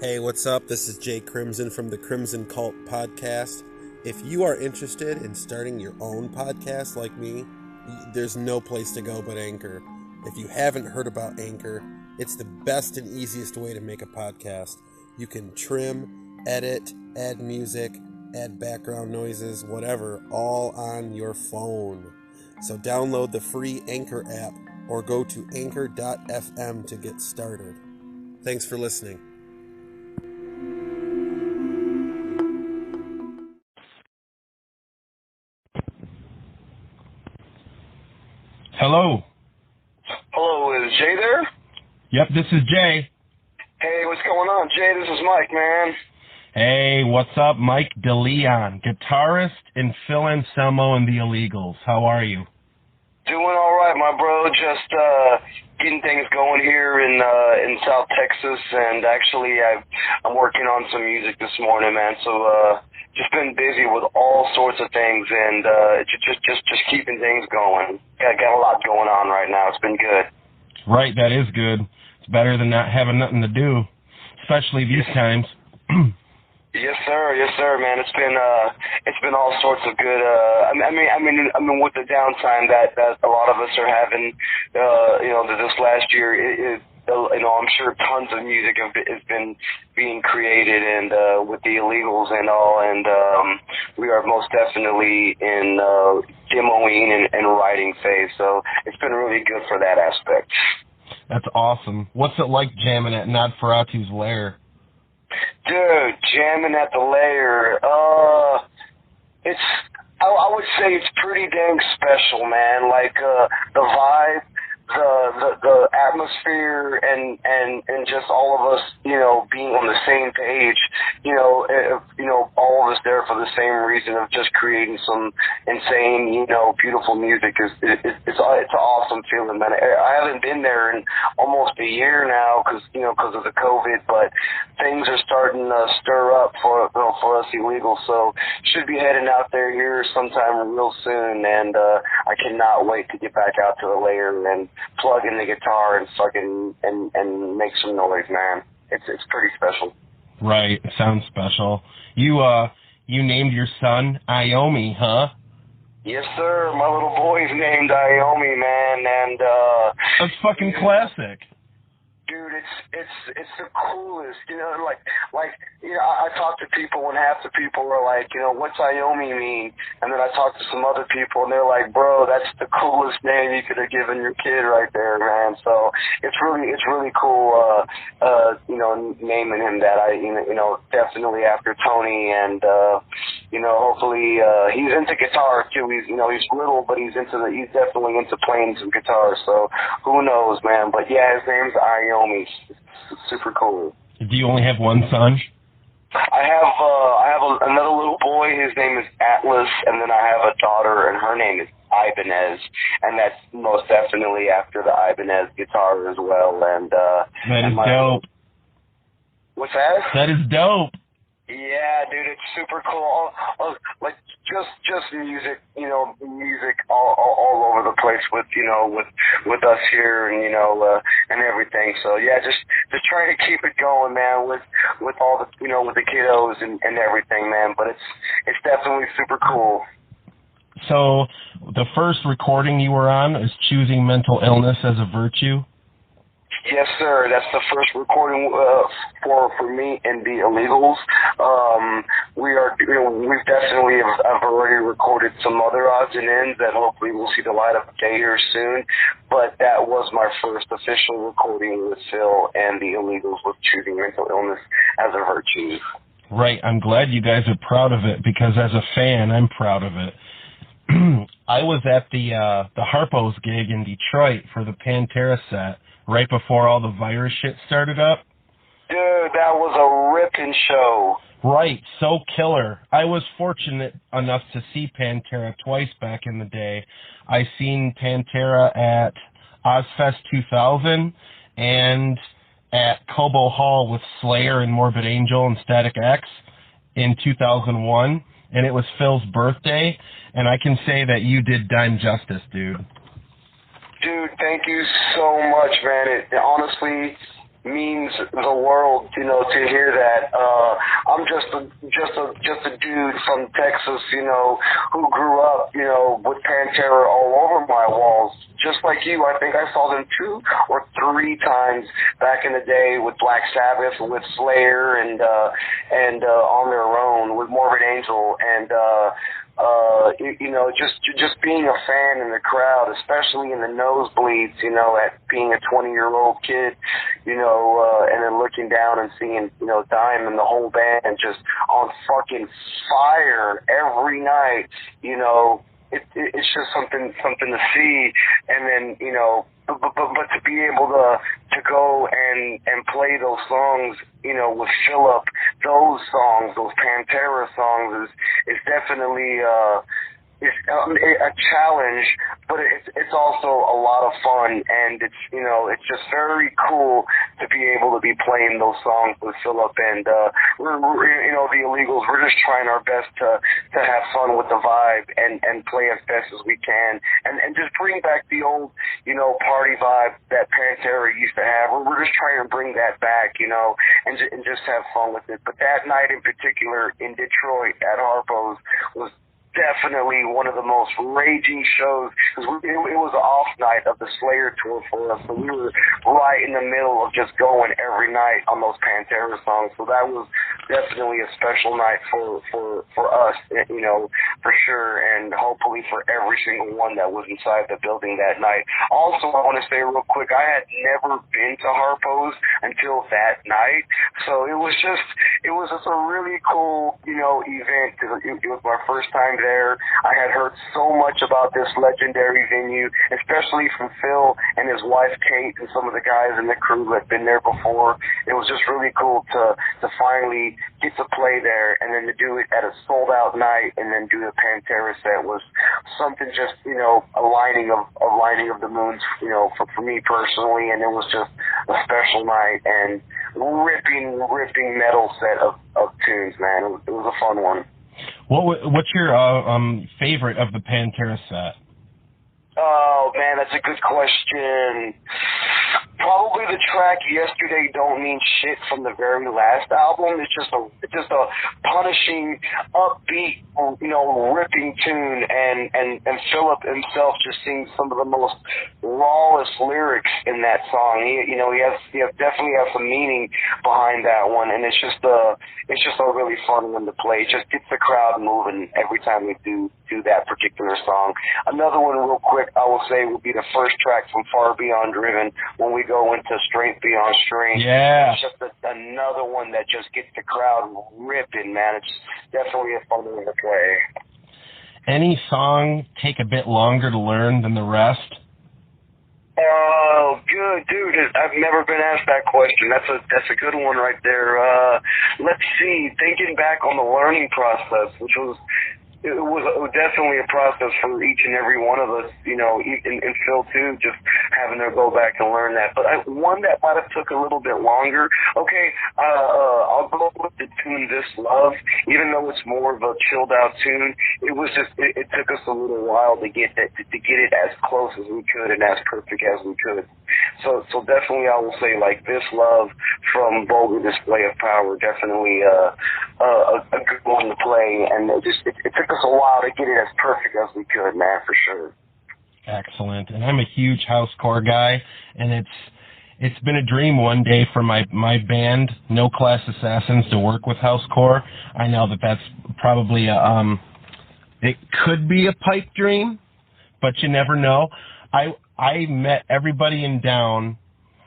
Hey, what's up? This is Jay Crimson from the Crimson Cult Podcast. If you are interested in starting your own podcast like me, there's no place to go but Anchor. If you haven't heard about Anchor, it's the best and easiest way to make a podcast. You can trim, edit, add music, add background noises, whatever, all on your phone. So download the free Anchor app or go to anchor.fm to get started. Thanks for listening. Hello. Hello, is Jay there? Yep, this is Jay. Hey, what's going on, Jay? This is Mike, man. Hey, what's up? Mike Deleon, guitarist in Phil Anselmo and the Illegals. How are you? Doing all right, my bro. Just getting things going here in South Texas, and actually I'm working on some music this morning, man. So just been busy with all sorts of things, and just keeping things going. Got a lot going on right now. It's been good. Right, that is good. It's better than not having nothing to do, especially these times. Yes, sir, man. It's been all sorts of good. I mean, with the downtime that a lot of us are having, this last year, I'm sure tons of music has been being created, and with the Illegals and all, and we are most definitely in demoing and writing phase. So it's been really good for that aspect. That's awesome. What's it like jamming at Nosferatu's lair? Dude, jamming at the lair, I would say it's pretty dang special, man. Like, the vibe, the atmosphere, and just all of us, being on the same page, all of us there for the same reason of just creating some insane, beautiful music it's an awesome feeling, man. I haven't been there in almost a year now because of the COVID, but things are starting to stir up for us illegals, so should be heading out there here sometime real soon, and I cannot wait to get back out to the lair and plug in the guitar and fucking and make some noise, man. It's pretty special. Right, it sounds special. You named your son Iomi, huh? Yes, sir. My little boy's named Iomi, man, and that's fucking classic. Dude, it's the coolest, I talk to people and half the people are like, what's Iomi mean? And then I talk to some other people and they're like, bro, that's the coolest name you could have given your kid right there, man. So it's really cool, naming him that. Definitely after Tony, and hopefully he's into guitar too. He's little, but he's definitely into playing some guitar. So who knows, man? But yeah, his name's Iomi. It's super cool. Do you only have one son? I have another little boy. His name is Atlas, and then I have a daughter, and her name is Ibanez, and that's most definitely after the Ibanez guitar as well. And that is dope. What's that? That is dope. Yeah, dude, it's super cool. Like just music, music all over the place with us here, and everything. So yeah, just trying to keep it going, man, with all the with the kiddos and everything, man. But it's definitely super cool. So the first recording you were on is Choosing Mental Illness as a Virtue? Yes, sir. That's the first recording for me and the Illegals. We've definitely have already recorded some other odds and ends that hopefully will see the light of day here soon. But that was my first official recording with Phil and the Illegals with Choosing Mental Illness as a Virtue. Right. I'm glad you guys are proud of it, because as a fan, I'm proud of it. I was at the Harpo's gig in Detroit for the Pantera Set right before all the virus shit started up. Dude, that was a ripping show. Right, so killer. I was fortunate enough to see Pantera twice back in the day. I seen Pantera at Ozfest 2000 and at Cobo Hall with Slayer and Morbid Angel and Static X in 2001, and it was Phil's birthday, and I can say that you did Dime justice, dude. Dude, thank you so much, man. Honestly, means the world, you know, to hear that. I'm just a dude from Texas, you know, who grew up, you know, with Pantera all over my walls. Just like you, I think I saw them 2 or 3 times back in the day with Black Sabbath, with Slayer, and on their own with Morbid Angel, and you know, just being a fan in the crowd, especially in the nosebleeds, you know, at being a 20-year-old kid, you know, and then looking down and seeing, you know, Dime and the whole band just on fucking fire every night, you know. It's just something to see, and then, you know, but to be able to go and play those songs, you know, with Philip, those songs, those Pantera songs is definitely it's a challenge, but it's also a lot of fun, and it's, you know, it's just very cool to be able to be playing those songs with Philip, and we're you know, the Illegals, we're just trying our best to have fun with the vibe and play as best as we can, and just bring back the old, you know, party vibe that Pantera used to have. We're just trying to bring that back, you know, and just have fun with it. But that night in particular in Detroit at Harpo's was definitely one of the most raging shows, because it was an off night of the Slayer tour for us, so we were right in the middle of just going every night on those Pantera songs. So that was definitely a special night for us, you know, for sure, and hopefully for every single one that was inside the building that night. Also, I want to say real quick, I had never been to Harpo's until that night, so it was just a really cool, you know, event, because it was my first time there. I had heard so much about this legendary venue, especially from Phil and his wife Kate and some of the guys in the crew who had been there before. It was just really cool to finally get to play there, and then to do it at a sold out night, and then do the Pantera set was something just, you know, a lining of the moons, you know, for me personally, and it was just a special night and ripping metal set of tunes, man. It was a fun one. What's your favorite of the Pantera set? Oh, man, that's a good question. Probably the track "Yesterday Don't Mean Shit" from the very last album. It's just a punishing, upbeat, you know, ripping tune, and Philip himself just sings some of the most rawest lyrics in that song. He definitely has some meaning behind that one, and it's just a really fun one to play. It just gets the crowd moving every time we do that particular song. Another one, real quick, I will say, will be the first track from Far Beyond Driven, when we go into Strength Beyond Strength. Yeah. It's just another one that just gets the crowd ripping, man. It's definitely a fun one to play. Any song take a bit longer to learn than the rest? Oh, good, dude. I've never been asked that question. That's a good one right there. Let's see. Thinking back on the learning process, which was... It was definitely a process for each and every one of us, you know, and Phil too, just having to go back and learn that. But one that might have took a little bit longer. Okay, I'll go with the tune "This Love," even though it's more of a chilled out tune. It was just it took us a little while to get it as close as we could and as perfect as we could. So definitely I will say, like, "This Love" from Vulgar Display of Power, definitely a good one to play, and it took us a while to get it as perfect as we could, man, for sure. Excellent. And I'm a huge housecore guy, and it's been a dream one day for my band, No Class Assassins, to work with housecore. I know that's probably it could be a pipe dream, but you never know. I met everybody in Down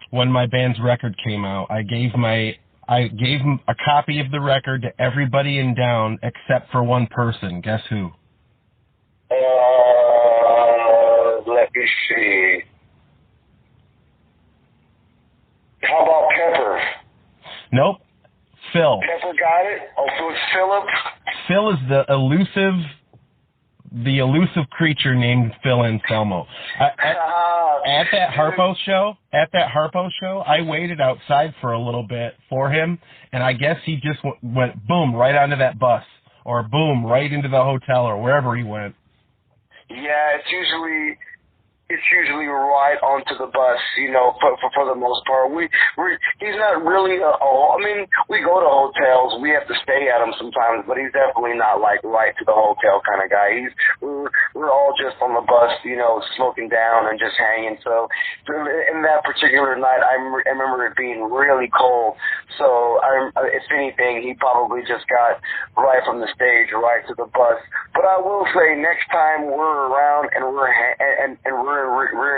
when my band's record came out. I gave a copy of the record to everybody in Down except for one person. Guess who? Let me see. How about Pepper? Nope. Phil. Pepper got it? Oh, so it's Philip? Phil is the elusive creature named Phil Anselmo. At that Harpo show, I waited outside for a little bit for him, and I guess he just went boom right onto that bus, or boom right into the hotel, or wherever he went. Yeah, it's usually it's usually right onto the bus, you know, for the most part. He's not really I mean, we go to hotels, we have to stay at them sometimes, but he's definitely not like right to the hotel kind of guy. We're all just on the bus, you know, smoking down and just hanging. So in that particular night, I remember it being really cold. So if anything, he probably just got right from the stage right to the bus. But I will say, next time we're around and we're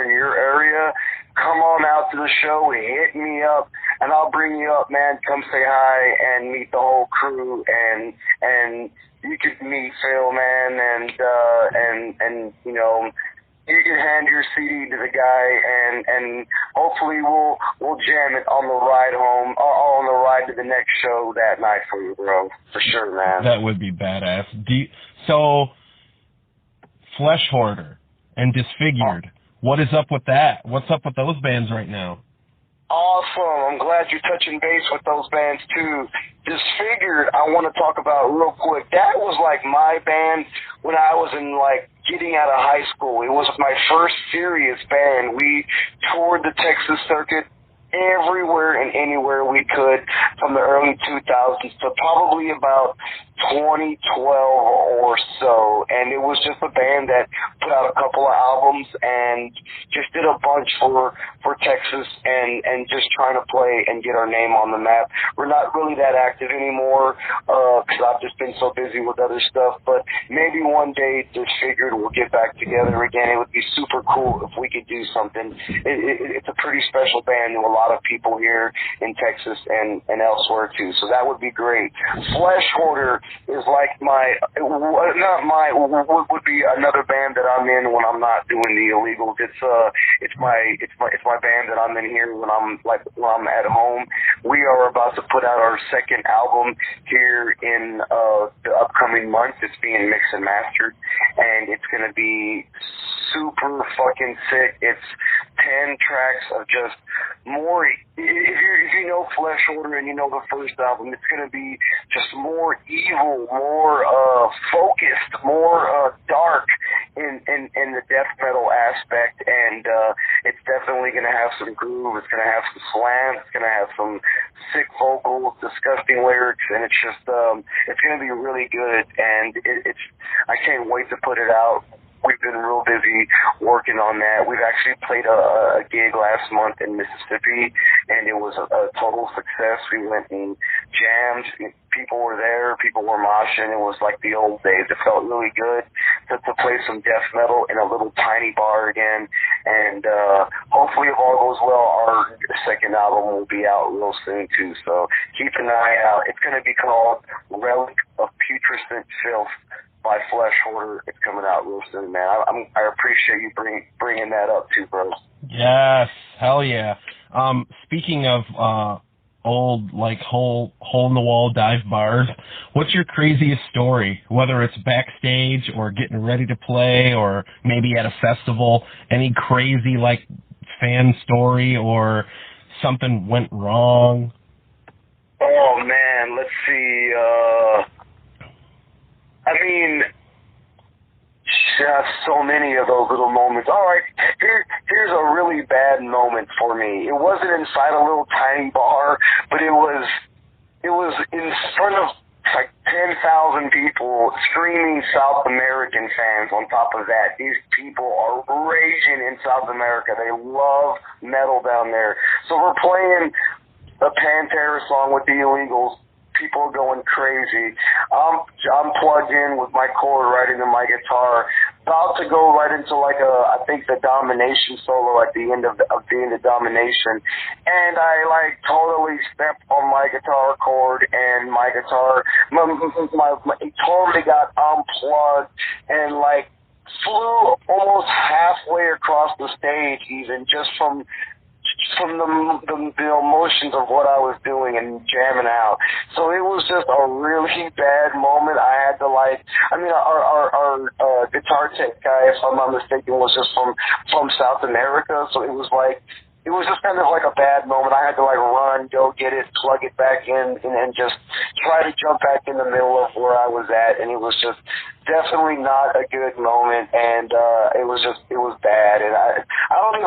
in your area, come on out to the show, hit me up, and I'll bring you up, man. Come say hi and meet the whole crew, and you could meet Phil, man, and you know, you can hand your CD to the guy, and hopefully we'll jam it on the ride home, or on the ride to the next show that night for you, bro. For sure, man. That would be badass. So, Flesh Hoarder and Disfigured, what is up with that? What's up with those bands right now? Awesome. I'm glad you're touching base with those bands, too. Disfigured, I want to talk about real quick. That was like my band when I was in, like, getting out of high school. It was my first serious band. We toured the Texas circuit everywhere and anywhere we could from the early 2000s to probably about 2012 or so, and it was just a band that put out a couple of albums and just did a bunch for Texas and just trying to play and get our name on the map. We're not really that active anymore because I've just been so busy with other stuff, but maybe one day Disfigured we'll get back together again. It would be super cool if we could do something. It's a pretty special band to a lot of people here in Texas and elsewhere too, so that would be great. Flesh Hoarder is like would be another band that I'm in when I'm not doing the illegals. It's my band that I'm in here when I'm at home. We are about to put out our second album here in the upcoming month. It's being mixed and mastered, and it's gonna be super fucking sick. It's 10 tracks of just more. If you know Flesh Hoarder and you know the first album, it's going to be just more evil, more focused, more dark in the death metal aspect, and it's definitely going to have some groove. It's going to have some slam. It's going to have some sick vocals, disgusting lyrics, and it's just it's going to be really good. And I can't wait to put it out. We've been real busy working on that. We've actually played a gig last month in Mississippi, and it was a total success. We went and jammed. People were there. People were moshing. It was like the old days. It felt really good to play some death metal in a little tiny bar again. And hopefully, if all goes well, our second album will be out real soon, too. So keep an eye out. It's going to be called Relic of Putrescent Filth by Flesh Hoarder. It's coming out real soon, man. I appreciate you bringing that up too, bro. Yes, hell yeah. Speaking of old like hole in the wall dive bars, what's your craziest story? Whether it's backstage or getting ready to play or maybe at a festival, any crazy like fan story or something went wrong? Oh man, let's see. I mean, so many of those little moments. All right, here's a really bad moment for me. It wasn't inside a little tiny bar, but it was in front of like 10,000 people screaming South American fans. On top of that, these people are raging in South America. They love metal down there. So we're playing a Pantera song with the Illegals. People are going crazy. I'm plugged in with my cord right into my guitar, about to go right into like I think the Domination solo at the end of Domination, and I like totally stepped on my guitar cord, and my guitar, it totally got unplugged and like flew almost halfway across the stage, even just from the emotions of what I was doing and jamming out. So it was just a really bad moment. I had to our guitar tech guy, if I'm not mistaken, was just from South America. So it was just kind of like a bad moment. I had to like run, go get it, plug it back in, and then just try to jump back in the middle of where I was at. And it was just definitely not a good moment. And it was bad. And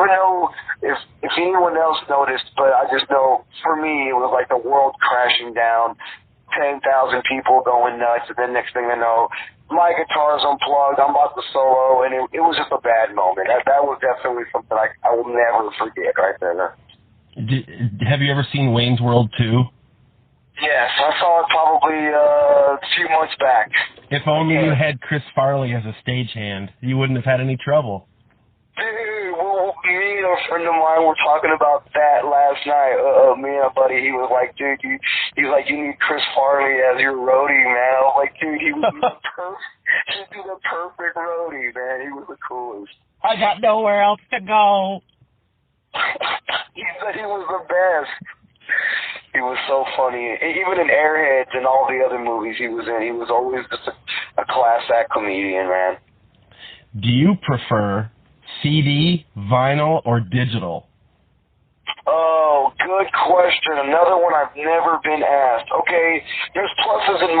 even know if anyone else noticed, but I just know for me it was like the world crashing down, 10,000 people going nuts, and then next thing I know, my guitar's unplugged, I'm about to solo, and it was just a bad moment. That was definitely something I will never forget right there. Have you ever seen Wayne's World 2? Yes, I saw it probably a few months back. If only you had Chris Farley as a stagehand, you wouldn't have had any trouble. Dude, well, me and a friend of mine were talking about that last night. Me and a buddy, he was like, dude, you need Chris Farley as your roadie, man. I was like, dude, he'd be the perfect roadie, man. He was the coolest. I got nowhere else to go. He said he was the best. He was so funny. Even in Airheads and all the other movies he was in, he was always just a class act comedian, man. Do you prefer CD, vinyl, or digital? Oh, good question. Another one I've never been asked. Okay, there's pluses and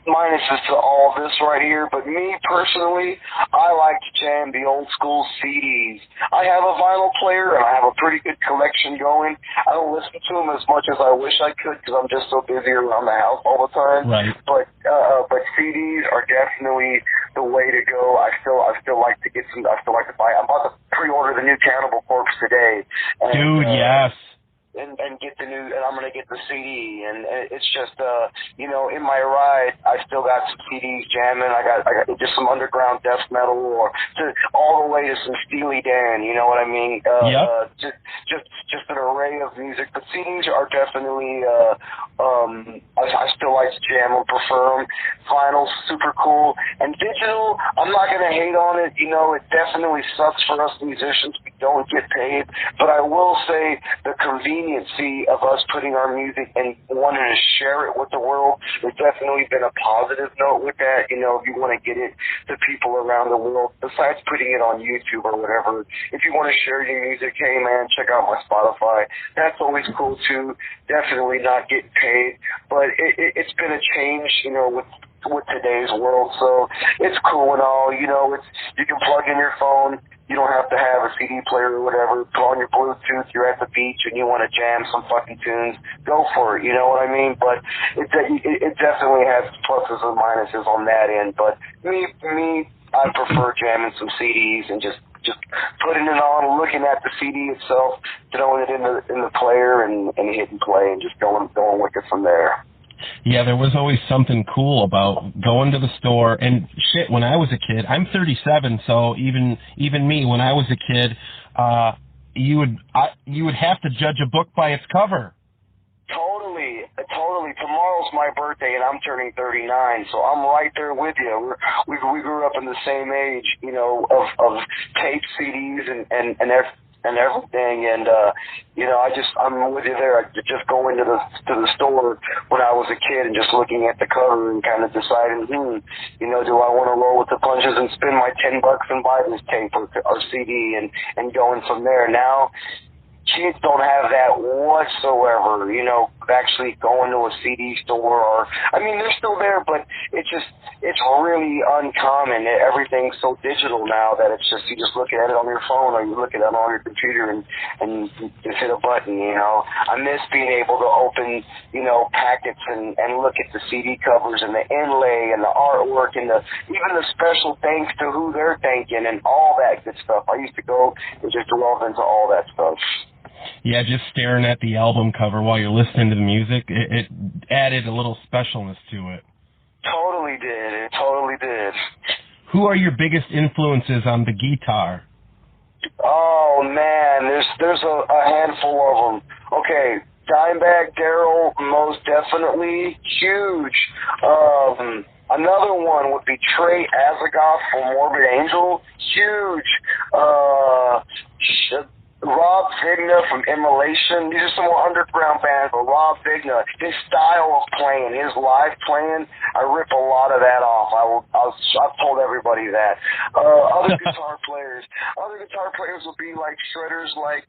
minuses to all this right here, but me personally, I like to jam the old school CDs. I have a vinyl player, and I have a pretty good collection going. I don't listen to them as much as I wish I could because I'm just so busy around the house all the time. Right. But CDs are definitely the way to go. I still like to get some. I still like to buy. I'm about to pre-order the new Cannibal Corpse today. And, dude, yes. And get the new, and I'm gonna get the CD, and it's just, in my ride, I still got some CDs jamming. I got just some underground death metal, or all the way to some Steely Dan. You know what I mean? Just an array of music. But CDs are definitely, I still like to jam them, prefer them. Vinyl's super cool, and digital, I'm not gonna hate on it. It definitely sucks for us musicians. We don't get paid, but I will say the conveniency of us putting our music and wanting to share it with the world, there's definitely been a positive note with that. If you want to get it to people around the world, besides putting it on YouTube or whatever, if you want to share your music, hey man, check out my Spotify. That's always cool too. Definitely not getting paid, but it's been a change, with today's world. So it's cool and all. You can plug in your phone. You don't have to have a CD player or whatever. Put on your Bluetooth. You're at the beach and you want to jam some fucking tunes. Go for it. You know what I mean? But it definitely has pluses and minuses on that end. But me, I prefer jamming some CDs and just putting it on, looking at the CD itself, throwing it in the player and hitting play and just going with it from there. Yeah, there was always something cool about going to the store. And shit, when I was a kid, I'm 37, so even me, when I was a kid, you would have to judge a book by its cover. Totally. Tomorrow's my birthday, and I'm turning 39, so I'm right there with you. We grew up in the same age, of tape CDs and everything, and I'm with you there. I just going to the store when I was a kid and just looking at the cover and kind of deciding, do I want to roll with the punches and spend my $10 and buy this tape or CD and going from there. Now, kids don't have that whatsoever, actually going to a CD store they're still there, but it's really uncommon. Everything's so digital now that it's just, you just look at it on your phone or you look at it on your computer and just hit a button, I miss being able to open, packets and look at the CD covers and the inlay and the artwork and even the special thanks to who they're thanking and all that good stuff. I used to go and just delve into all that stuff. Yeah, just staring at the album cover while you're listening to the music, it added a little specialness to it. Totally did. It totally did. Who are your biggest influences on the guitar? Oh, man, there's a handful of them. Okay, Dimebag Darrell, most definitely. Huge. Another one would be Trey Azagoff from Morbid Angel. Huge. Rob Vigna from Immolation. These are some more underground bands, but Rob Vigna, his style of playing, his live playing, I rip a lot of that off. I've told everybody that. Other guitar players will be like shredders like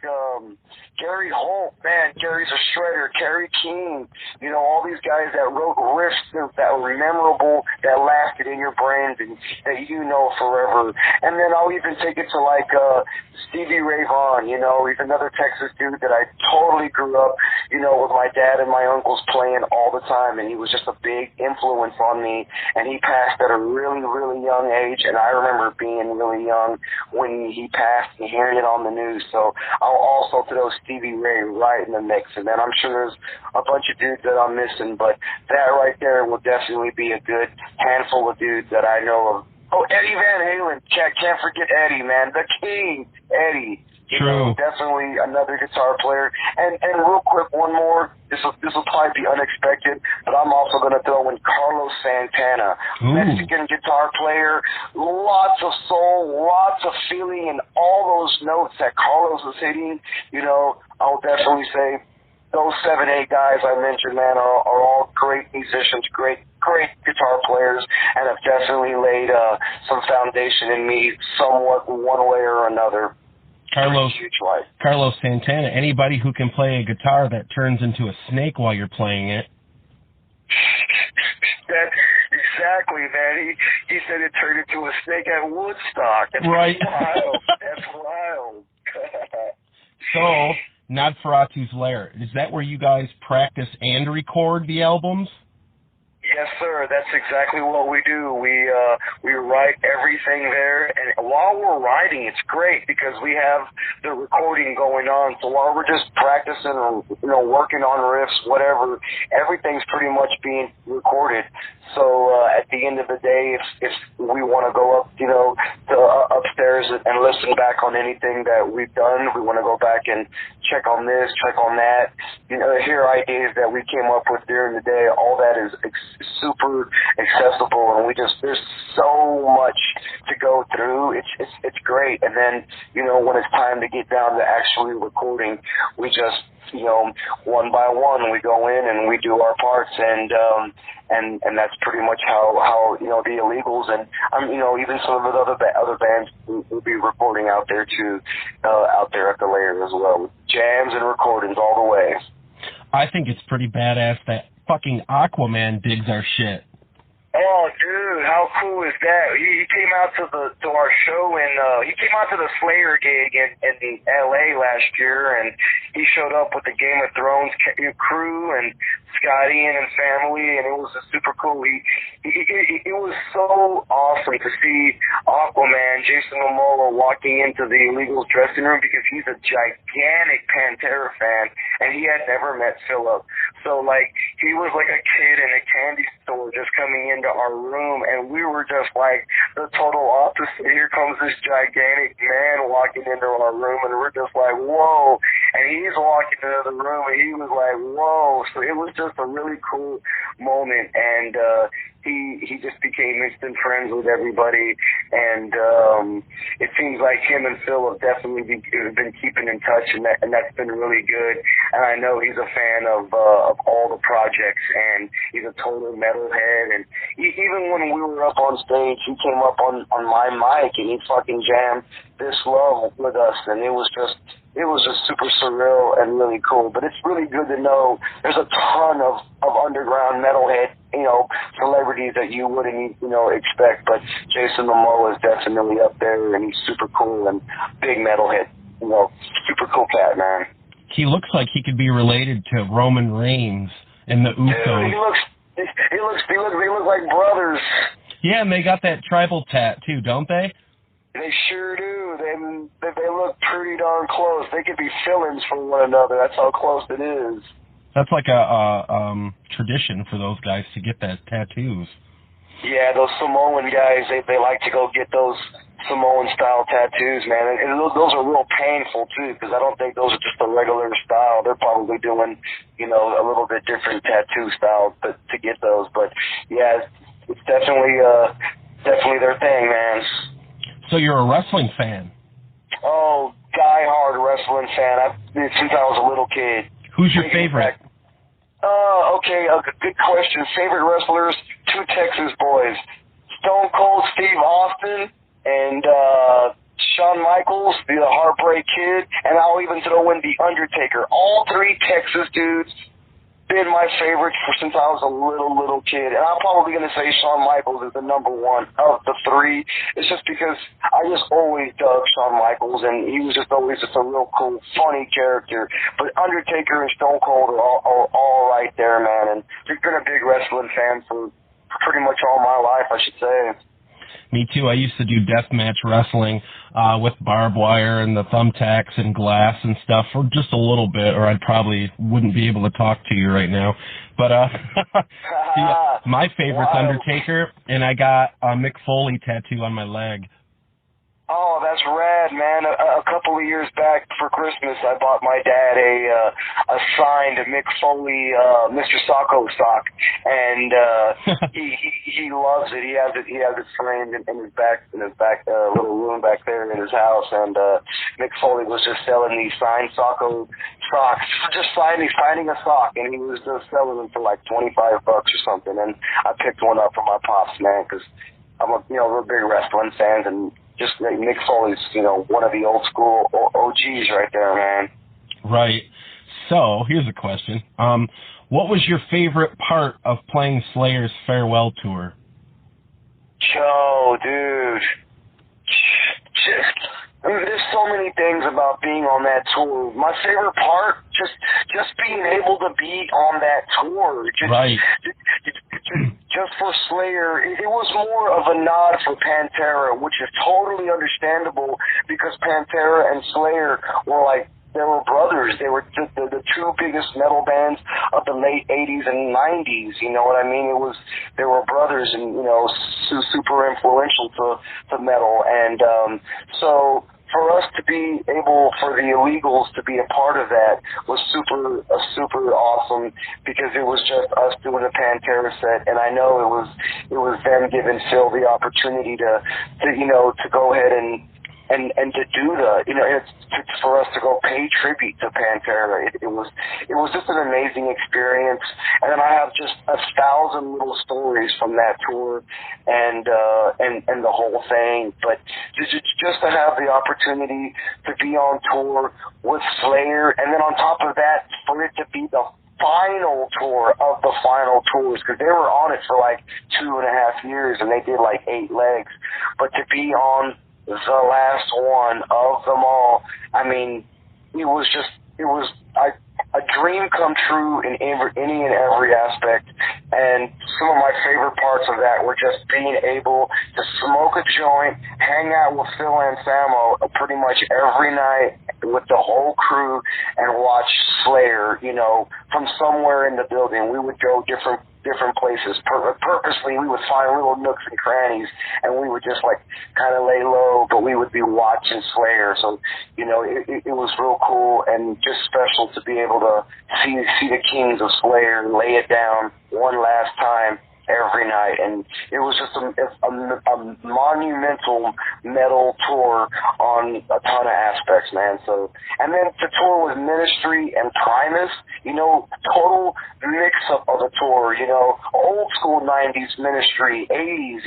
Gary Holt. Man, Gary's a shredder. Kerry King. You know, all these guys that wrote riffs that were memorable, that lasted in your brains and that you know forever. And then I'll even take it to like Stevie Ray Vaughan. You know, he's another Texas dude that I totally grew up, you know, with my dad and my uncles playing all the time, and he was just a big influence on me. And he passed at a really, really young age, and I remember being really young when he passed and hearing it on the news. So I'll also throw Stevie Ray right in the mix, and then I'm sure there's a bunch of dudes that I'm missing, but that right there will definitely be a good handful of dudes that I know of. Oh, Eddie Van Halen. Can't forget Eddie, man. The king, Eddie. True. Definitely another guitar player. And real quick, one more. This will probably be unexpected, but I'm also going to throw in Carlos Santana. Ooh. Mexican guitar player. Lots of soul, lots of feeling in all those notes that Carlos was hitting. You know, I'll definitely say those 7-8 guys I mentioned, man, are all great musicians, great guitar players, and have definitely laid some foundation in me somewhat one way or another. Carlos Santana, anybody who can play a guitar that turns into a snake while you're playing it. That's exactly, man. He said it turned into a snake at Woodstock. That's right. Wild. That's wild. So, Nosferatu's Lair, is that where you guys practice and record the albums? Yes, sir. That's exactly what we do. We write everything there, and while we're writing, it's great because we have the recording going on. So while we're just practicing or working on riffs, whatever, everything's pretty much being recorded. So at the end of the day, if we want to go up, to upstairs and listen back on anything that we've done, we want to go back and check on this, check on that, hear ideas that we came up with during the day. All that is super accessible, and there's so much to go through. It's great. And then when it's time to get down to actually recording, we just one by one we go in and we do our parts, and that's pretty much how the Illegals and even some of the other bands will be recording out there too, out there at the Lair as well. Jams and recordings all the way. I think it's pretty badass that fucking Aquaman digs our shit. Oh, dude, how cool is that? He came out to our show, and he came out to the Slayer gig in L.A. last year, and he showed up with the Game of Thrones crew and Scott Ian and family, and it was super cool. It was so awesome to see Aquaman, Jason Momoa, walking into the Illegals dressing room because he's a gigantic Pantera fan, and he had never met Philip. So, he was like a kid in a candy store just coming into our room, and we were just like the total opposite. Here comes this gigantic man walking into our room, and we're just like, whoa. And he's walking into the room, and he was like, whoa. So it was just a really cool moment, and he just became instant friends with everybody, and it seems like him and Phil have definitely been keeping in touch, and that's been really good. And I know he's a fan of all the projects, and he's a total metalhead. And even when we were up on stage, he came up on my mic and he fucking jammed This Love with us, and it was just super surreal and really cool. But it's really good to know there's a ton of underground metalhead, celebrities that you wouldn't, expect. But Jason Momoa is definitely up there, and he's super cool and big metalhead, super cool cat, man. He looks like he could be related to Roman Reigns and the Usos. Dude, he looks like brothers. Yeah, and they got that tribal tat too, don't they? They sure do. They look pretty darn close. They could be fill-ins for one another. That's how close it is. That's like a tradition for those guys to get that tattoos. Yeah, those Samoan guys, they like to go get those Samoan-style tattoos, man. And those are real painful, too, because I don't think those are just a regular style. They're probably doing, a little bit different tattoo style to get those. But, yeah, it's definitely their thing, man. So you're a wrestling fan? Oh, die-hard wrestling fan since I was a little kid. Who's your favorite? Okay, good question. Favorite wrestlers, two Texas boys, Stone Cold Steve Austin and Shawn Michaels, the Heartbreak Kid, and I'll even throw in The Undertaker. All three Texas dudes been my favorites since I was a little kid. And I'm probably going to say Shawn Michaels is the number one of the three. It's just because I just always dug Shawn Michaels, and he was just always just a real cool, funny character. But Undertaker and Stone Cold are all right there, man. And I've been a big wrestling fan for pretty much all my life, I should say. Me too. I used to do deathmatch wrestling with barbed wire and the thumbtacks and glass and stuff for just a little bit, or I probably wouldn't be able to talk to you right now. But my favorite's Undertaker, and I got a Mick Foley tattoo on my leg. Oh, that's rad, man. A couple of years back for Christmas, I bought my dad a signed Mick Foley Mr. Socko sock, and he loves it. He has it framed in his back little room back there in his house, and Mick Foley was just selling these signed Socko socks, just signing a sock, and he was just selling them for like $25 or something, and I picked one up for my pops, man, because we're big wrestling fans, and just Mick Foley's, one of the old school OGs right there, man. Right. So, here's a question. What was your favorite part of playing Slayer's farewell tour? Yo, dude. There's so many things about being on that tour. My favorite part, just being able to be on that tour. Right. Just for Slayer, it was more of a nod for Pantera, which is totally understandable because Pantera and Slayer were they were brothers. They were the two biggest metal bands of the late 80s and 90s. You know what I mean? They were brothers and, super influential to metal. And so for us to be able, for the Illegals to be a part of that was super awesome because it was just us doing a Pantera set, and I know it was them giving Phil the opportunity to go ahead and to do it's for us to go pay tribute to Pantera. It was just an amazing experience, and then I have just 1,000 little stories from that tour and the whole thing. But just to have the opportunity to be on tour with Slayer, and then on top of that, for it to be the final tour of the final tours, because they were on it for 2.5 years, and they did 8 legs. But to be on the last one of them all, I mean, it was a dream come true in any and every aspect. And some of my favorite parts of that were just being able to smoke a joint, hang out with Phil Anselmo pretty much every night with the whole crew and watch Slayer, from somewhere in the building. We would go different places. Purposely, we would find little nooks and crannies, and we would just kind of lay low, but we would be watching Slayer. So, it was real cool and just special to be able to see the Kings of Slayer lay it down one last time every night. And it was just a monumental metal tour on a ton of aspects, man. So, and then to tour with Ministry and Primus, total mix-up of the tour, old school 90s Ministry, 80s,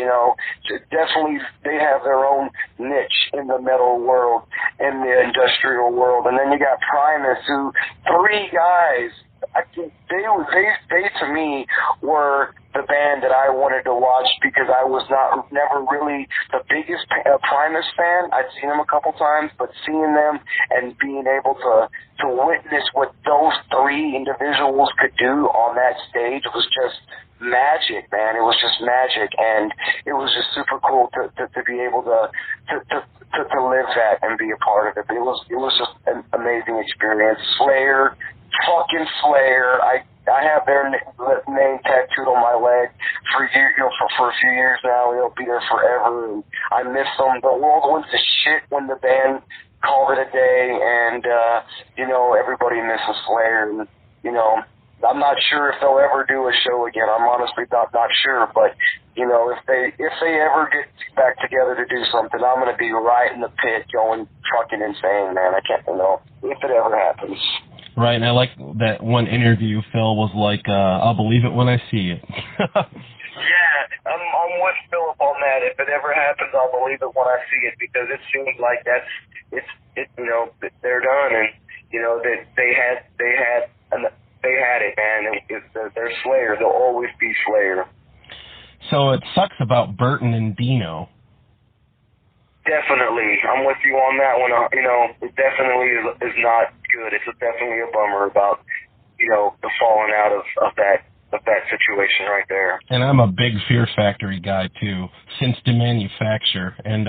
definitely they have their own niche in the metal world, in the industrial world. And then you got Primus, who 3 guys, they to me were the band that I wanted to watch because I was never really the biggest Primus fan. I'd seen them a couple times, but seeing them and being able to witness what those 3 individuals could do on that stage was just magic, man. It was just magic, and it was just super cool to be able to live that and be a part of it. But it was just an amazing experience. Slayer, fucking Slayer. I have their name tattooed on my leg for a few years now. It'll be there forever, and I miss them. The world went to shit when the band called it a day, and everybody misses Slayer, and I'm not sure if they'll ever do a show again. I'm honestly not sure, but you know, if they ever get back together to do something, I'm gonna be right in the pit, going fucking insane, man. I can't, you know, if it ever happens. Right, and I like that one interview. Phil was like, "I'll believe it when I see it." Yeah, I'm with Philip on that. If it ever happens, I'll believe it when I see it, because it seems like you know, they're done, and you know that they had it, man. They're Slayer. They'll always be Slayer. So it sucks about Burton and Dino. Definitely, I'm with you on that one. You know, it definitely is not good. It's definitely a bummer about, you know, the falling out of that situation right there. And I'm a big Fear Factory guy too, since the manufacture, and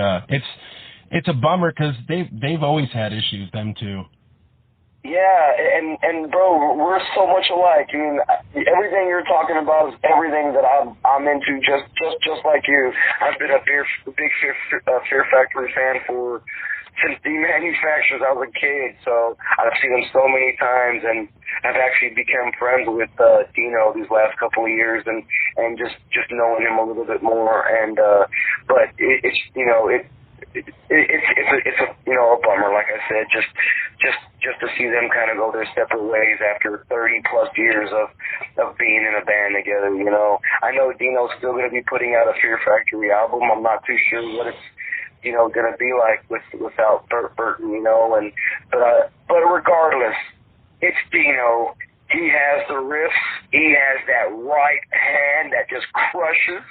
it's a bummer because they've always had issues, them too. Yeah, and bro, we're so much alike. I mean, everything you're talking about is everything that I'm into, just like you. I've been a big Fear Factory fan since the manufacturers. I was a kid, so I've seen them so many times, and I've actually become friends with Dino these last couple of years, and just knowing him a little bit more. And but it's you know it's a you know, a bummer, like I said, just to see them kind of go their separate ways after 30 plus years of being in a band together. You know, I know Dino's still going to be putting out a Fear Factory album. I'm not too sure what it's, you know, going to be like without Burton, you know, but regardless, it's Dino. He has the riffs. He has that right hand that just crushes.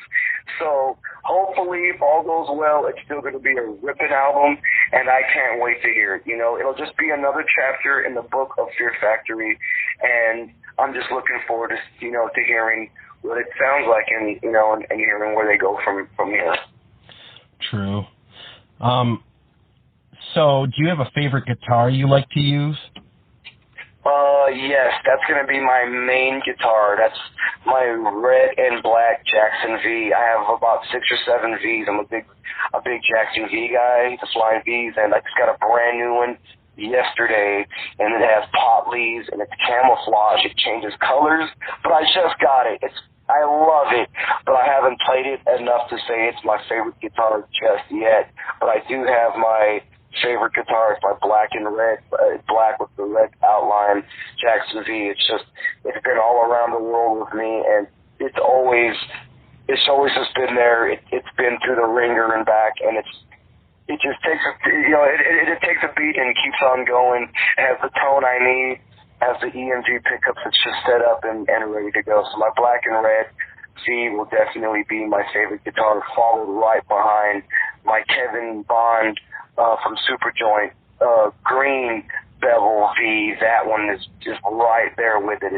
So hopefully, if all goes well, it's still going to be a ripping album, and I can't wait to hear it. You know, it'll just be another chapter in the book of Fear Factory, and I'm just looking forward to, you know, to hearing what it sounds like, and you know, and hearing where they go from here. True. So, do you have a favorite guitar you like to use? Yes, that's going to be my main guitar. That's my red and black Jackson V. I have about 6 or 7 Vs. I'm a big Jackson V guy, the flying Vs, and I just got a brand new one yesterday, and it has pot leaves, and it's camouflage. It changes colors, but I just got it. I love it, but I haven't played it enough to say it's my favorite guitar just yet. But I do have my favorite guitar. It's my black and red, black with the red outline Jackson V. It's been all around the world with me, and it's always just been there. It's been through the ringer and back, and it just takes it takes a beat and keeps on going. It has the tone I need, has the EMG pickups. It's just set up and ready to go. So my black and red V will definitely be my favorite guitar, followed right behind my Kevin Bond from Superjoint green bevel V. That one is just right there with it.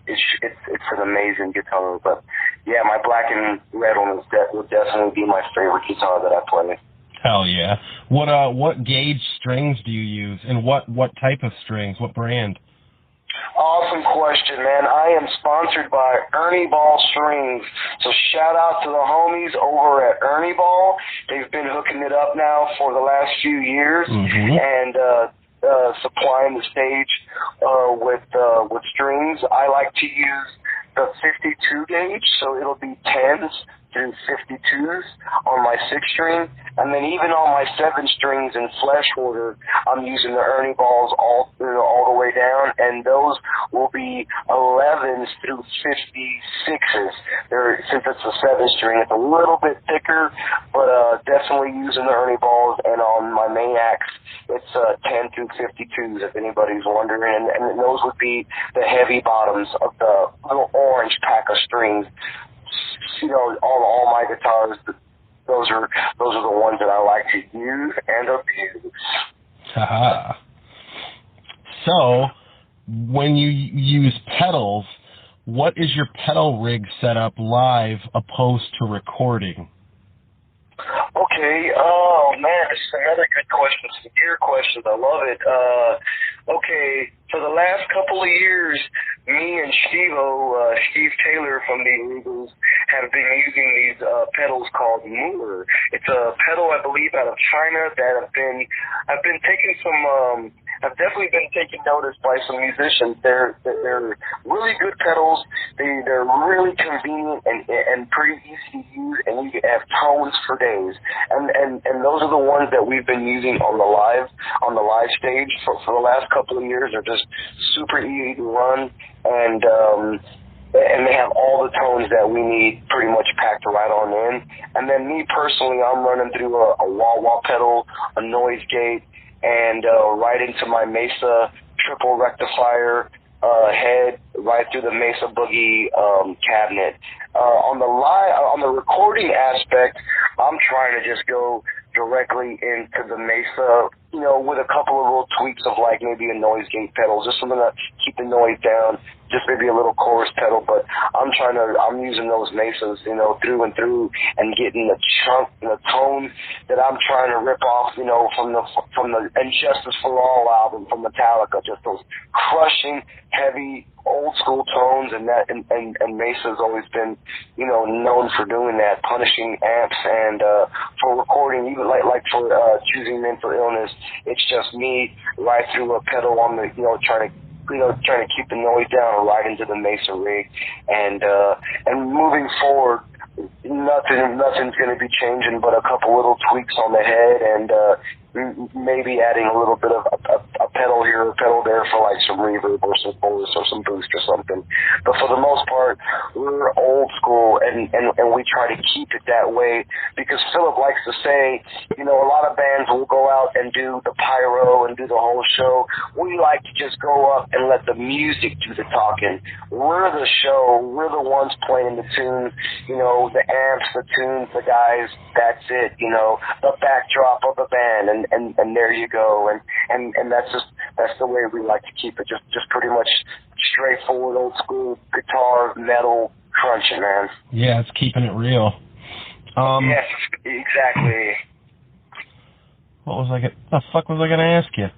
It's an amazing guitar. But yeah, my black and red one will definitely be my favorite guitar that I play. Hell yeah! What gauge strings do you use, and what type of strings? What brand? Awesome question, man. I am sponsored by Ernie Ball Strings. So shout out to the homies over at Ernie Ball. They've been hooking it up now for the last few years, and supplying the stage with strings. I like to use the 52 gauge, so it'll be 10s through 52s on my 6-string, and then even on my 7 strings in Flesh Hoarder, I'm using the Ernie Balls all the way down, and those will be 11s through 56s. Since it's a 7-string, it's a little bit thicker, but definitely using the Ernie Balls, and on my main axe, it's 10 through 52s, if anybody's wondering, and those would be the heavy bottoms of the little orange pack of strings. You know, all my guitars, those are the ones that I like to use and abuse. Haha. So, when you use pedals, what is your pedal rig set up live opposed to recording? Okay, oh man, this is another good question. Some gear questions, I love it. Okay, for the last couple of years, me and Steve Taylor from the Eagles, have been using these pedals called Mooler. It's a pedal, I believe, out of China that I've been taking some have definitely been taken notice by some musicians. They're really good pedals. They're really convenient and pretty easy to use, and you can have tones for days. And those are the ones that we've been using on the live stage for the last couple of years. They're just super easy to run, and they have all the tones that we need pretty much packed right on in. And then me personally, I'm running through a wah-wah pedal, a noise gate, and right into my Mesa triple rectifier head, right through the Mesa Boogie cabinet. On the recording aspect, I'm trying to just go directly into the Mesa, with a couple of little tweaks of like maybe a noise gate pedal, just something to keep the noise down, just maybe a little chorus pedal. But I'm using those Mesas, through and through, and getting the chunk, the tone that I'm trying to rip off, from the Injustice for All album from Metallica, just those crushing, heavy, old school tones, and Mesa's always been, known for doing that, punishing amps, and for recording, even like for choosing Mental Illness, it's just me right through a pedal on the, trying to keep the noise down right into the Mesa rig, and moving forward, nothing's going to be changing but a couple little tweaks on the head, and maybe adding a little bit of a pedal here, a pedal there for like some reverb or some chorus or some boost or something. But for the most part, we're old school, and we try to keep it that way, because Philip likes to say, a lot of bands will go out and do the pyro and do the whole show. We like to just go up and let the music do the talking. We're the show. We're the ones playing the tunes, the amps, the tunes, the guys. That's it, the backdrop of the band, and there you go. And that's the way we like to keep it. Just pretty much straightforward, old school guitar, metal, crunching, man. Yeah, it's keeping it real. Yes, exactly. The fuck was I going to ask you?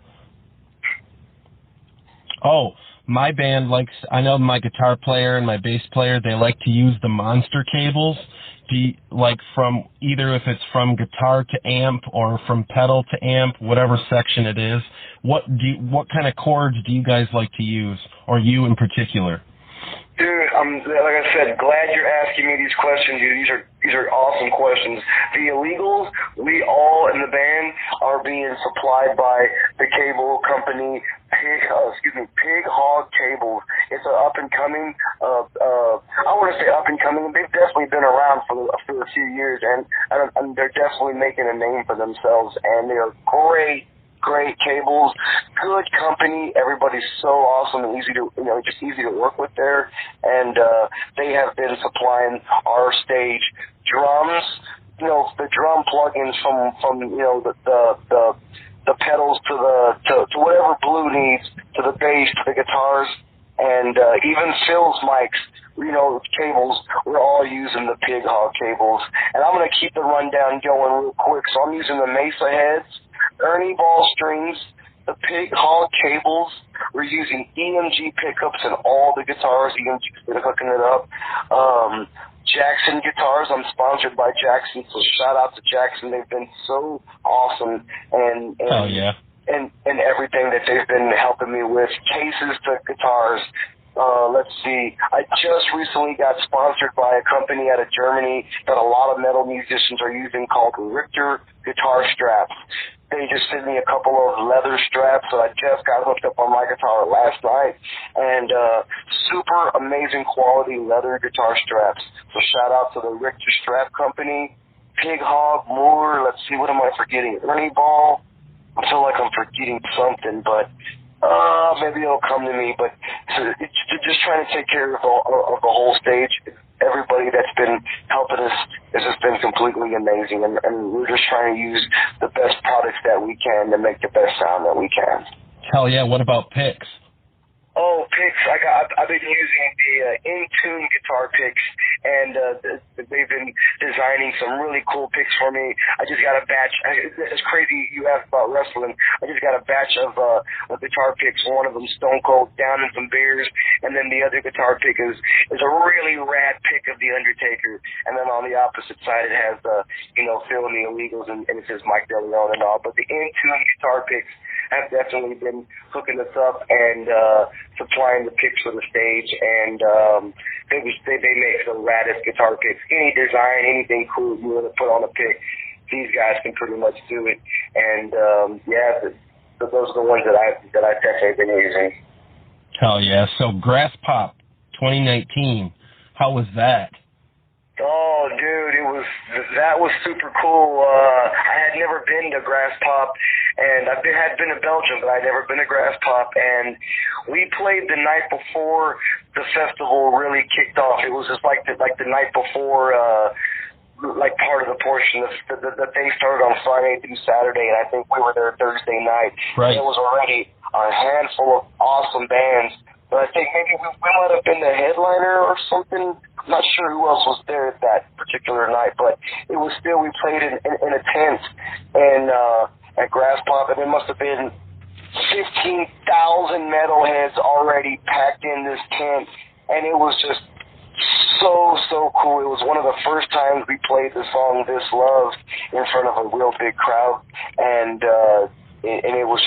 Oh, my band I know my guitar player and my bass player, they like to use the monster cables. From either if it's from guitar to amp or from pedal to amp, whatever section it is, what kind of chords do you guys like to use, or you in particular? Dude, like I said, glad you're asking me these questions, dude. These are awesome questions. The illegals, we all in the band are being supplied by the cable company Pig Hog Cables. It's an up and coming. I want to say up and coming. They've definitely been around for a few years, and they're definitely making a name for themselves. And they are great cables, good company. Everybody's so awesome and easy to, just easy to work with there. And they have been supplying our stage drums, the drum plugins from the pedals to whatever Blue needs, to the bass, to the guitars, and even Phil's mics. Cables, we're all using the Pig Hog cables. And I'm going to keep the rundown going real quick. So I'm using the Mesa heads, Ernie ball strings, the Pig Hog cables. We're using EMG pickups in all the guitars. EMG's been hooking it up. Jackson guitars. I'm sponsored by Jackson, so shout out to Jackson. They've been so awesome, and everything that they've been helping me with. Cases to guitars. Let's see. I just recently got sponsored by a company out of Germany that a lot of metal musicians are using, called Richter guitar straps. They just sent me a couple of leather straps that I just got hooked up on my guitar last night, and super amazing quality leather guitar straps. So shout out to the Richter strap company, Pig Hog, Moore. Let's see, what am I forgetting? Ernie Ball. I feel like I'm forgetting something, but maybe it'll come to me. But it's just trying to take care of the whole stage. Everybody that's been helping us has just been completely amazing, and we're just trying to use the best products that we can to make the best sound that we can. Hell yeah! What about picks? Oh, picks! I've been using the in-tune guitar picks, and they've been designing some really cool picks for me. I just got a batch. It's crazy you asked about wrestling. I just got a batch of guitar picks. One of them Stone Cold Down in Some Beers, and then the other guitar pick is a really rad pick of The Undertaker. And then on the opposite side, it has Phil and the Illegals, and it says Mike Deleon and all. But the in-tune guitar picks, have definitely been hooking us up and supplying the picks for the stage. And they make the raddest guitar picks. Any design, anything cool you want to put on a pick, these guys can pretty much do it. And those are the ones that I've definitely been using. Hell yeah! So Grass Pop 2019, how was that? Oh, dude, that was super cool. I had never been to Grass Pop, and had been to Belgium, but I'd never been to Grass Pop. And we played the night before the festival really kicked off. It was just like the night before, like part of the portion. The thing started on Friday through Saturday, and I think we were there Thursday night. Right. And it was already a handful of awesome bands. But I think maybe we might have been the headliner or something. I'm not sure who else was there at that particular night, but it was still, we played in a tent and at Grass Pop, and there must have been 15,000 metalheads already packed in this tent, and it was just so cool. It was one of the first times we played the song This Love in front of a real big crowd, and it was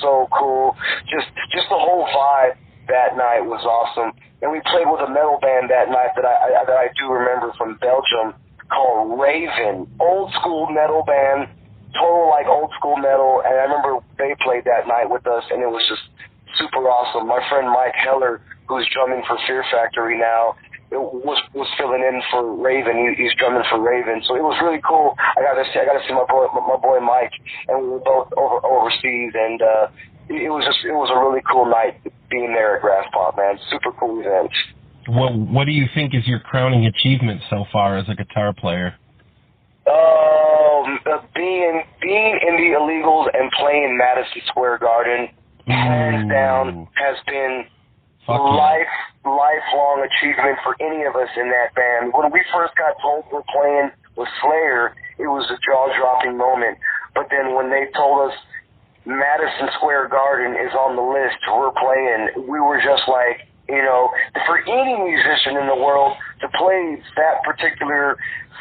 so cool. Just the whole vibe that night was awesome. And we played with a metal band that night that I do remember from Belgium called Raven. Old school metal band, total like old school metal. And I remember they played that night with us, and it was just super awesome. My friend Mike Heller, who's drumming for Fear Factory now, was filling in for Raven. He's drumming for Raven, so it was really cool. I got to see my boy Mike, and we were both overseas, and it was a really cool night being there at Grass Pop, man. Super cool event. What do you think is your crowning achievement so far as a guitar player? Being in the Illegals and playing Madison Square Garden, hands down, has been lifelong achievement for any of us in that band. When we first got told we're playing with Slayer, it was a jaw-dropping moment. But then when they told us Madison Square Garden is on the list, we're playing, we were just like, you know, for any musician in the world to play that particular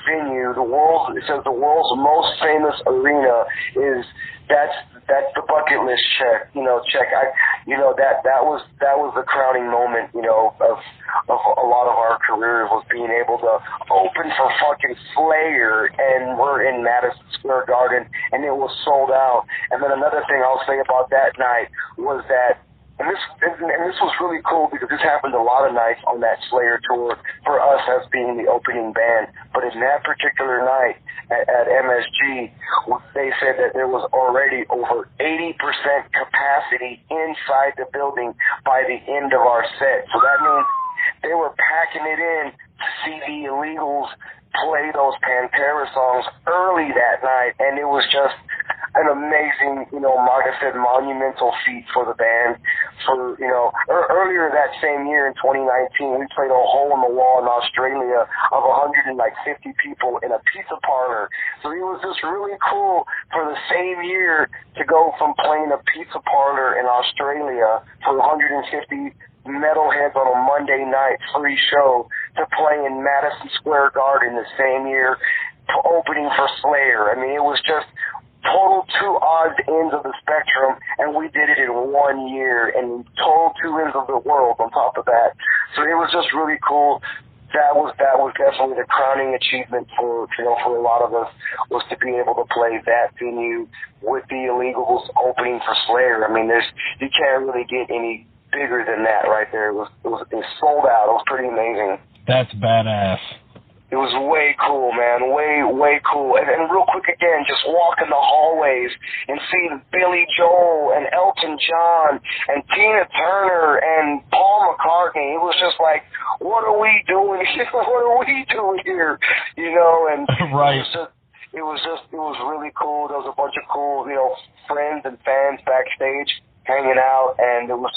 venue, it says the world's most famous arena, that's the bucket list check. That was the crowning moment, of a lot of our careers, was being able to open for fucking Slayer, and we're in Madison Square Garden, and it was sold out. And then another thing I'll say about that night was that, and this was really cool because this happened a lot of nights on that Slayer tour for us as being the opening band. But in that particular night at MSG, they said that there was already over 80% capacity inside the building by the end of our set. So that means they were packing it in to see the Illegals play those Pantera songs early that night, and it was just an amazing, like I said, monumental feat for the band. Earlier that same year in 2019, we played a hole in the wall in Australia of 150 people in a pizza parlor. So it was just really cool for the same year to go from playing a pizza parlor in Australia for 150 metalheads on a Monday night free show to play in Madison Square Garden the same year, opening for Slayer. I mean, it was just total two odds ends of the spectrum, and we did it in 1 year, and total two ends of the world on top of that. So it was just really cool. That was definitely the crowning achievement for a lot of us, was to be able to play that venue with the Illegals opening for Slayer. I mean, you can't really get any bigger than that right there. It was sold out. It was pretty amazing. That's badass. It was way cool, man. Way cool. And real quick again, just walking the hallways and seeing Billy Joel and Elton John and Tina Turner and Paul McCartney. It was just like, what are we doing here? What are we doing here? And right. It was really cool. There was a bunch of cool, friends and fans backstage hanging out, and it was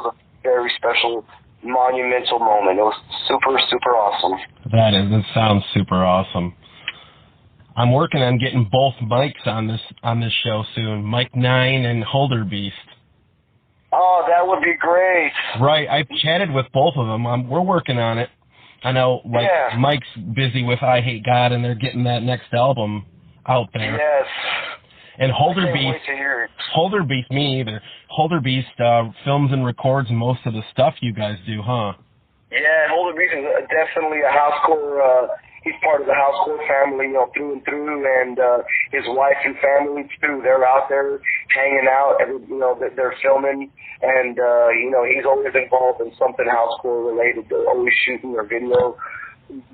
a very special, monumental moment. It was super, super awesome. That sounds super awesome. I'm working on getting both mics on this show soon, Mic 9 and Hoarder Beast. Oh, that would be great. Right, I've chatted with both of them. We're working on it. I know, Mike's busy with I Hate God, and they're getting that next album out there. Yes. And Hoarder beats me either. Hoarder films and records most of the stuff you guys do, huh? Yeah, Hoarder is definitely a housecore. He's part of the housecore family, through and through, and his wife and family too. They're out there hanging out, they're filming, and he's always involved in something housecore related. They're always shooting their video,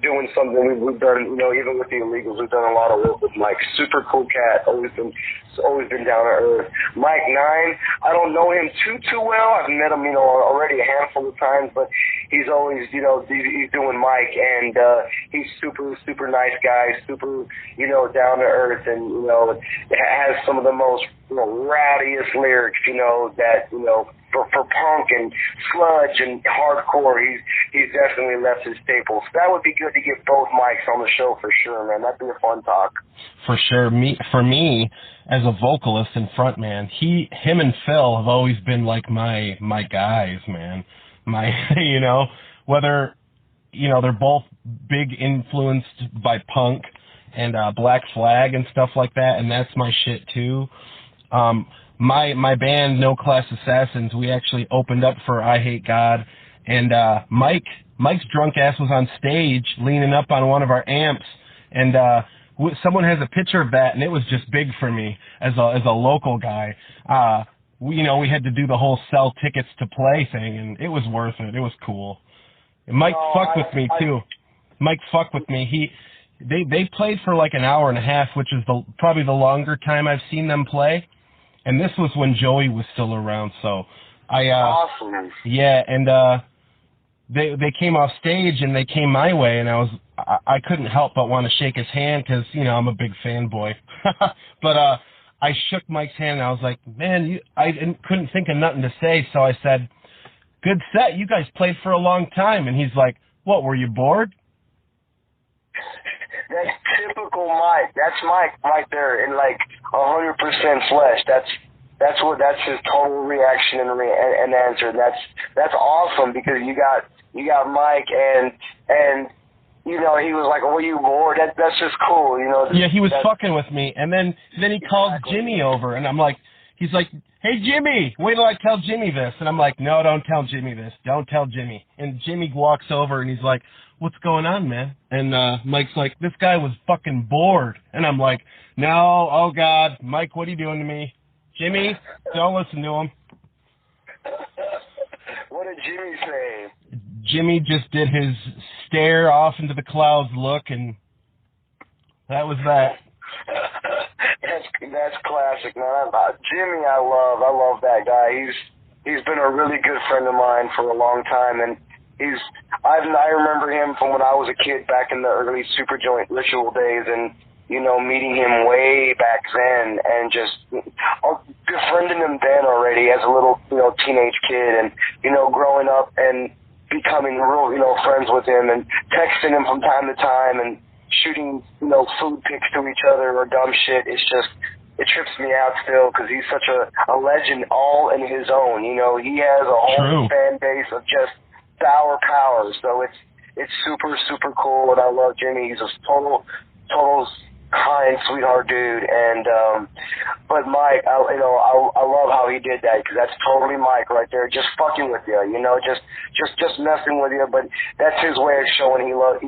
doing something. We've done, even with the illegals, we've done a lot of work with Mike. Super cool cat, always been down to earth. Mike 9, I don't know him too well. I've met him, already a handful of times, but he's always, he's doing Mike, and he's super nice guy, super, down to earth, and has some of the most rowdiest lyrics, that for punk and sludge and hardcore. He's definitely left his staples. So that would be good to get both Mikes on the show for sure, man. That'd be a fun talk. For sure. For me, as a vocalist and frontman, him and Phil have always been like my guys, man. Whether they're both big influenced by punk and Black Flag and stuff like that, and that's my shit too. My band, No Class Assassins, we actually opened up for I Hate God, and Mike's drunk ass was on stage leaning up on one of our amps, and someone has a picture of that, and it was just big for me as a local guy. We had to do the whole sell tickets to play thing, and it was worth it. It was cool. And Mike fucked with me too. Mike fucked with me. They played for like an hour and a half, which is probably the longer time I've seen them play. And this was when Joey was still around, so awesome. Yeah, and they came off stage and they came my way, and I couldn't help but want to shake his hand because I'm a big fanboy. But I shook Mike's hand and I was like, man, I couldn't think of nothing to say, so I said, good set. You guys played for a long time, and he's like, what? Were you bored? That's typical Mike. That's Mike right there in like 100% flesh. That's his total reaction and answer. That's awesome because you got Mike and he was like, "Oh, you bored?" That's just cool, Yeah, he was fucking with me, and then he called Jimmy over, and I'm like, he's like, "Hey Jimmy, wait till I tell Jimmy this," and I'm like, "No, don't tell Jimmy this. Don't tell Jimmy." And Jimmy walks over and he's like, "What's going on, man?" And Mike's like, "This guy was fucking bored." And I'm like, "No, oh God, Mike, what are you doing to me? Jimmy, don't listen to him." What did Jimmy say? Jimmy just did his stare off into the clouds look, and that was that. That's classic, man. Jimmy, I love that guy. He's been a really good friend of mine for a long time, and I remember him from when I was a kid back in the early Super Joint Ritual days, and meeting him way back then, and just befriending him then already as a little teenage kid, and growing up and becoming real friends with him, and texting him from time to time, and shooting food pics to each other or dumb shit. It trips me out still because he's such a legend all in his own. He has a whole fan base of just sour power, so it's super cool, and I love Jimmy. He's a total kind sweetheart dude, and but Mike, I love how he did that because that's totally Mike right there, just fucking with you, just messing with you, but that's his way of showing he loves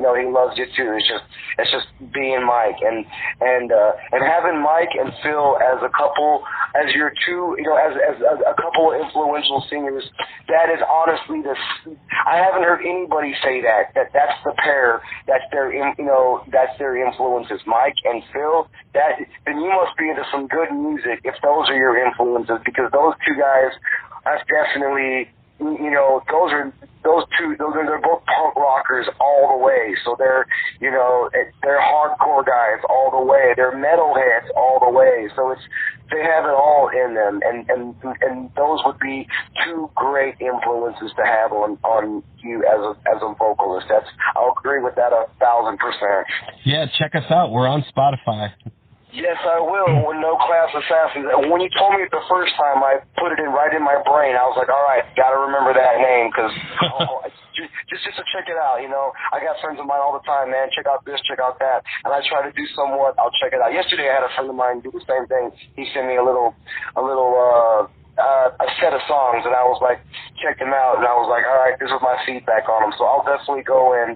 you too. It's just being Mike, and having Mike and Phil as a couple, as your two, as a couple of influential singers. That is honestly I haven't heard anybody say that's the pair, that's their influences, Mike and Phil. Then you must be into some good music if those are your influences, because those two guys are definitely, they're both punk rockers all the way. So they're hardcore guys all the way. They're metalheads all the way. So they have it all in them, and those would be two great influences to have on you as a vocalist. I'll agree with that 1,000%. Yeah, check us out. We're on Spotify. Yes, I will. With No Class Assassins. When you told me it the first time, I put it right in my brain. I was like, all right, got to remember that name because just to check it out. You know, I got friends of mine all the time, man. Check out this, check out that, and I try to do somewhat. I'll check it out. Yesterday, I had a friend of mine do the same thing. He sent me a set of songs, and I was like, check them out, and I was like, all right, this is my feedback on them. So I'll definitely go and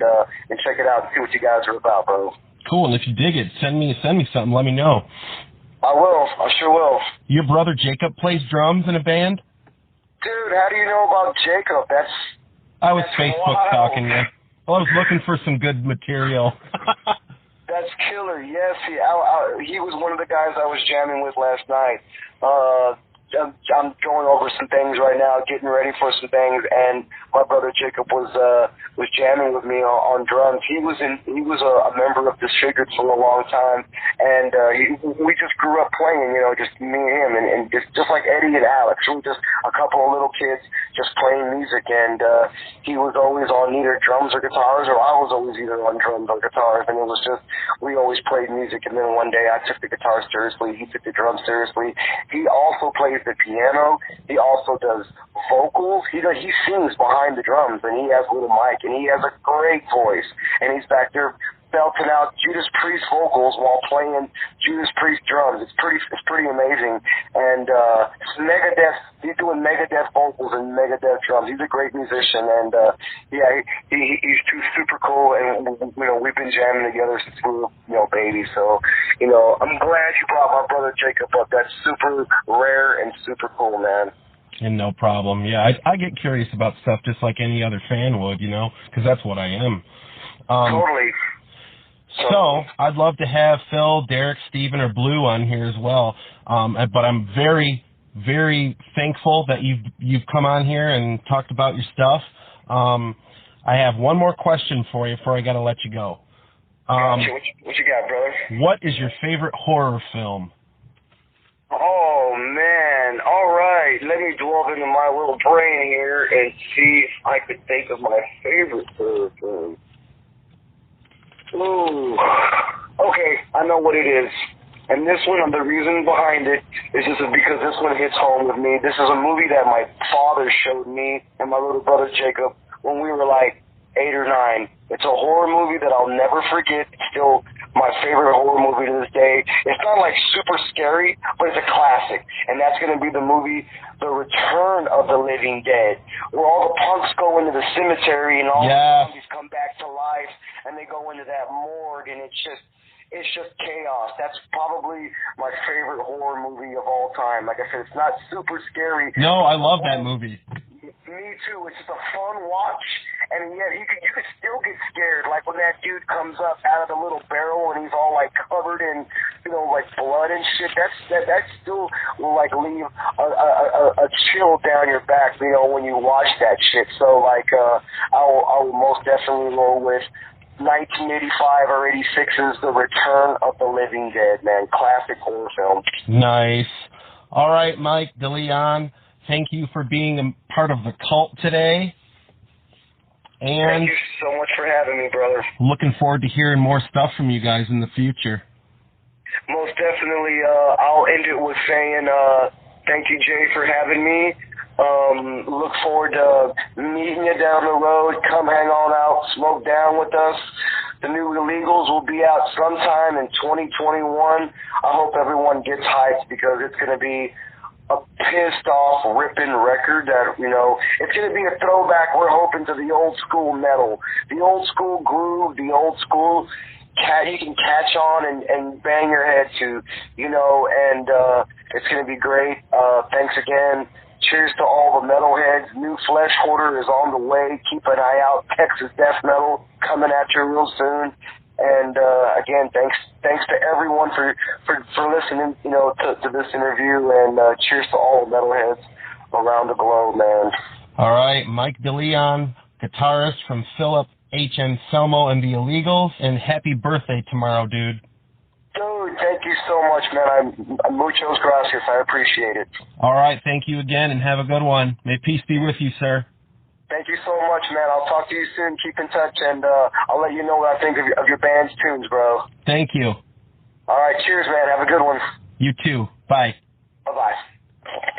check it out and see what you guys are about, bro. Cool, and if you dig it, send me something. Let me know. I will. I sure will. Your brother Jacob plays drums in a band? Dude, how do you know about Jacob? I was Facebook stalking you. Well, I was looking for some good material. That's killer. Yes, he was one of the guys I was jamming with last night. I'm going over some things right now, getting ready for some things, and my brother Jacob was jamming with me on drums. He was a member of Disfigured for a long time, and we just grew up playing, you know, just me and him, and just like Eddie and Alex, we were just a couple of little kids just playing music, and he was always on either drums or guitars, or I was always either on drums or guitars, and it was just, we always played music, and then one day I took the guitar seriously, he took the drums seriously. He also plays the piano. He also does vocals. He sings behind the drums, and he has a little mic, and he has a great voice, and he's back there belting out Judas Priest vocals while playing Judas Priest drums. It's pretty amazing. And Megadeth, he's doing Megadeth vocals and Megadeth drums. He's a great musician, and he's super cool. And you know, we've been jamming together since we were babies. So I'm glad you brought my brother Jacob up. That's super rare and super cool, man. And no problem. Yeah, I get curious about stuff just like any other fan would, because that's what I am. Totally. So I'd love to have Phil, Derek, Steven, or Blue on here as well. But I'm very, very thankful that you've come on here and talked about your stuff. I have one more question for you before I got to let you go. Gotcha. What you got, brother? What is your favorite horror film? Oh, man. All right. Let me delve into my little brain here and see if I could think of my favorite horror film. Ooh. Okay, I know what it is. And this one, the reason behind it is just because this one hits home with me. This is a movie that my father showed me and my little brother Jacob when we were like 8 or 9. It's a horror movie that I'll never forget. It's still my favorite horror movie to this day. It's not like super scary, but it's a classic. And that's going to be the movie The Return of the Living Dead, where all the punks go into the cemetery and all the zombies come back to life, and they go into that morgue, and it's just chaos. That's probably my favorite horror movie of all time. Like I said, it's not super scary. No, I love that movie. Me too. It's just a fun watch, and yet you could still get scared. Like when that dude comes up out of the little barrel and he's all like covered in, like blood and shit. That still will like leave a chill down your back, when you watch that shit. So like, I will most definitely roll with 1985 or 86's The Return of the Living Dead, man. Classic horror film. Nice. All right, Mike, Deleon, thank you for being a part of the cult today. And thank you so much for having me, brother. Looking forward to hearing more stuff from you guys in the future. Most definitely. I'll end it with saying thank you, Jay, for having me. Look forward to meeting you down the road. Come hang on out, smoke down with us. The new Illegals will be out sometime in 2021. I hope everyone gets hyped because it's going to be a pissed off, ripping record that, it's going to be a throwback, we're hoping, to the old school metal, the old school groove, the old school you can catch on and bang your head to, and it's going to be great. Thanks again. Cheers to all the metalheads. New Flesh Hoarder is on the way. Keep an eye out. Texas Death Metal coming at you real soon. And again, thanks to everyone for listening, to this interview. And cheers to all the metalheads around the globe, man. All right, Mike Deleon, guitarist from Philip H. Anselmo and the Illegals, and happy birthday tomorrow, dude. Dude, thank you so much, man. I'm muchos gracias. I appreciate it. All right, thank you again, and have a good one. May peace be with you, sir. Thank you so much, man. I'll talk to you soon. Keep in touch, and I'll let you know what I think of your band's tunes, bro. Thank you. All right, cheers, man. Have a good one. You too. Bye. Bye-bye.